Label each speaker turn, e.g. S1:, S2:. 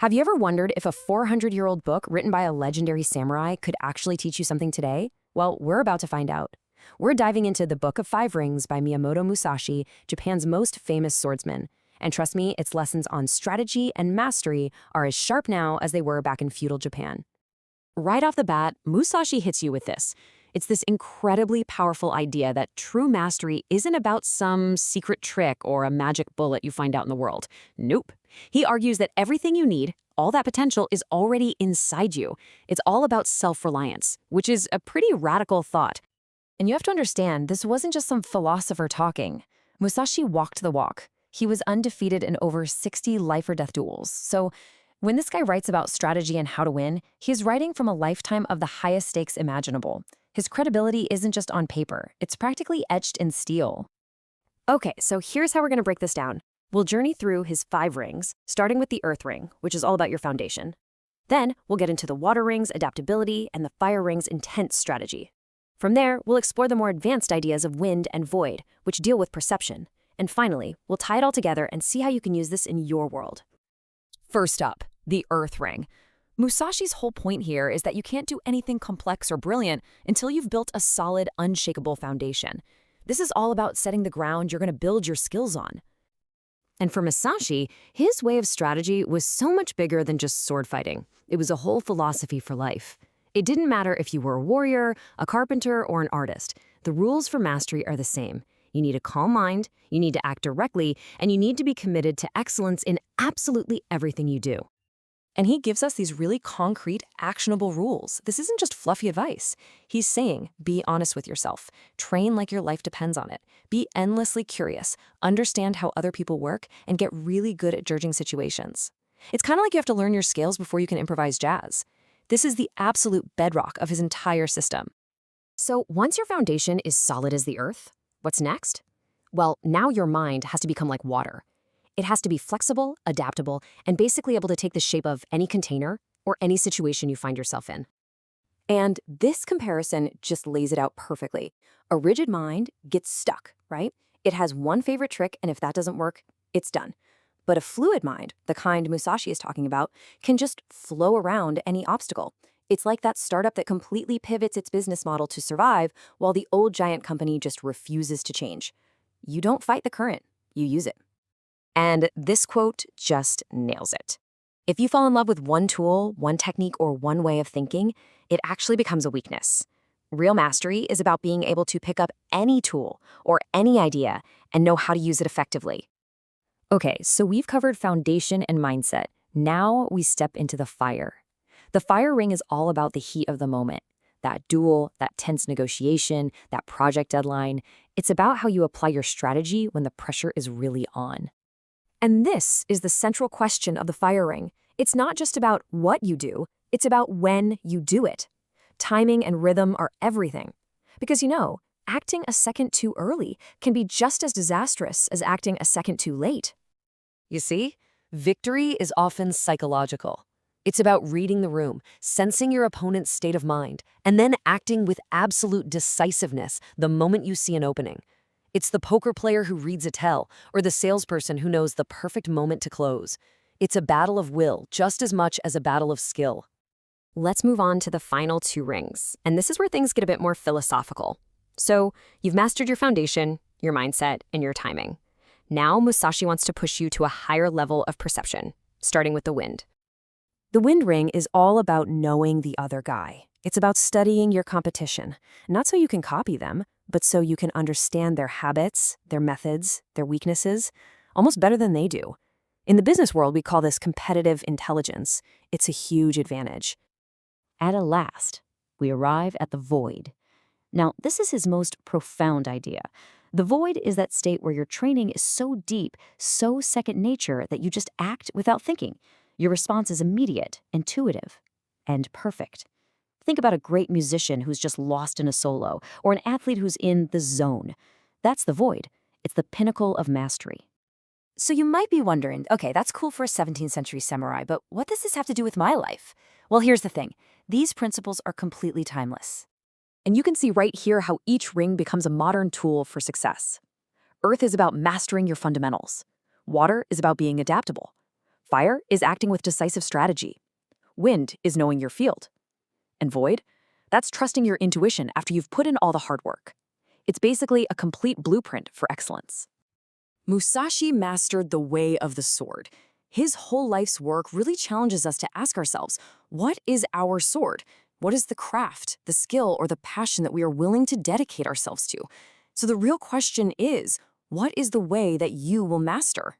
S1: Have you ever wondered if a 400-year-old book written by a legendary samurai could actually teach you something today? Well, we're about to find out. We're diving into The Book of Five Rings by Miyamoto Musashi, Japan's most famous swordsman. And trust me, its lessons on strategy and mastery are as sharp now as they were back in feudal Japan. Right off the bat, Musashi hits you with this. It's this incredibly powerful idea that true mastery isn't about some secret trick or a magic bullet you find out in the world. Nope. He argues that everything you need, all that potential, is already inside you. It's all about self-reliance, which is a pretty radical thought. And you have to understand, this wasn't just some philosopher talking. Musashi walked the walk. He was undefeated in over 60 life-or-death duels. So when this guy writes about strategy and how to win, he's writing from a lifetime of the highest stakes imaginable. His credibility isn't just on paper, it's practically etched in steel. Okay, so here's how we're going to break this down. We'll journey through his 5 rings, starting with the Earth Ring, which is all about your foundation. Then we'll get into the Water Ring's adaptability and the Fire Ring's intense strategy. From there, we'll explore the more advanced ideas of Wind and Void, which deal with perception. And finally, we'll tie it all together and see how you can use this in your world. First up, the Earth Ring. Musashi's whole point here is that you can't do anything complex or brilliant until you've built a solid, unshakable foundation. This is all about setting the ground you're going to build your skills on. And for Musashi, his way of strategy was so much bigger than just sword fighting. It was a whole philosophy for life. It didn't matter if you were a warrior, a carpenter, or an artist. The rules for mastery are the same. You need a calm mind, you need to act directly, and you need to be committed to excellence in absolutely everything you do. And he gives us these really concrete, actionable rules. This isn't just fluffy advice. He's saying, be honest with yourself. Train like your life depends on it. Be endlessly curious. Understand how other people work and get really good at judging situations. It's kind of like you have to learn your scales before you can improvise jazz. This is the absolute bedrock of his entire system. So once your foundation is solid as the earth, what's next? Well, now your mind has to become like water. It has to be flexible, adaptable, and basically able to take the shape of any container or any situation you find yourself in. And this comparison just lays it out perfectly. A rigid mind gets stuck, right? It has one favorite trick, and if that doesn't work, it's done. But a fluid mind, the kind Musashi is talking about, can just flow around any obstacle. It's like that startup that completely pivots its business model to survive while the old giant company just refuses to change. You don't fight the current, you use it. And this quote just nails it. If you fall in love with one tool, one technique, or one way of thinking, it actually becomes a weakness. Real mastery is about being able to pick up any tool or any idea and know how to use it effectively. Okay, so we've covered foundation and mindset. Now we step into the fire. The fire ring is all about the heat of the moment. That duel, that tense negotiation, that project deadline. It's about how you apply your strategy when the pressure is really on. And this is the central question of the fire ring. It's not just about what you do, it's about when you do it. Timing and rhythm are everything. Because acting a second too early can be just as disastrous as acting a second too late. You see, victory is often psychological. It's about reading the room, sensing your opponent's state of mind, and then acting with absolute decisiveness the moment you see an opening. It's the poker player who reads a tell, or the salesperson who knows the perfect moment to close. It's a battle of will just as much as a battle of skill. Let's move on to the final 2 rings, and this is where things get a bit more philosophical. So, you've mastered your foundation, your mindset, and your timing. Now Musashi wants to push you to a higher level of perception, starting with the wind. The wind ring is all about knowing the other guy. It's about studying your competition, not so you can copy them, but so you can understand their habits, their methods, their weaknesses, almost better than they do. In the business world, we call this competitive intelligence. It's a huge advantage. At last, we arrive at the void. Now, this is his most profound idea. The void is that state where your training is so deep, so second nature that you just act without thinking. Your response is immediate, intuitive, and perfect. Think about a great musician who's just lost in a solo, or an athlete who's in the zone. That's the void. It's the pinnacle of mastery. So you might be wondering, okay, that's cool for a 17th century samurai, but what does this have to do with my life? Well, here's the thing. These principles are completely timeless. And you can see right here how each ring becomes a modern tool for success. Earth is about mastering your fundamentals. Water is about being adaptable.
S2: Fire is acting with decisive strategy. Wind is knowing your field. And void? That's trusting your intuition after you've put in all the hard work. It's basically a complete blueprint for excellence.
S1: Musashi mastered the way of the sword. His whole life's work really challenges us to ask ourselves, what is our sword? What is the craft, the skill, or the passion that we are willing to dedicate ourselves to? So the real question is, what is the way that you will master?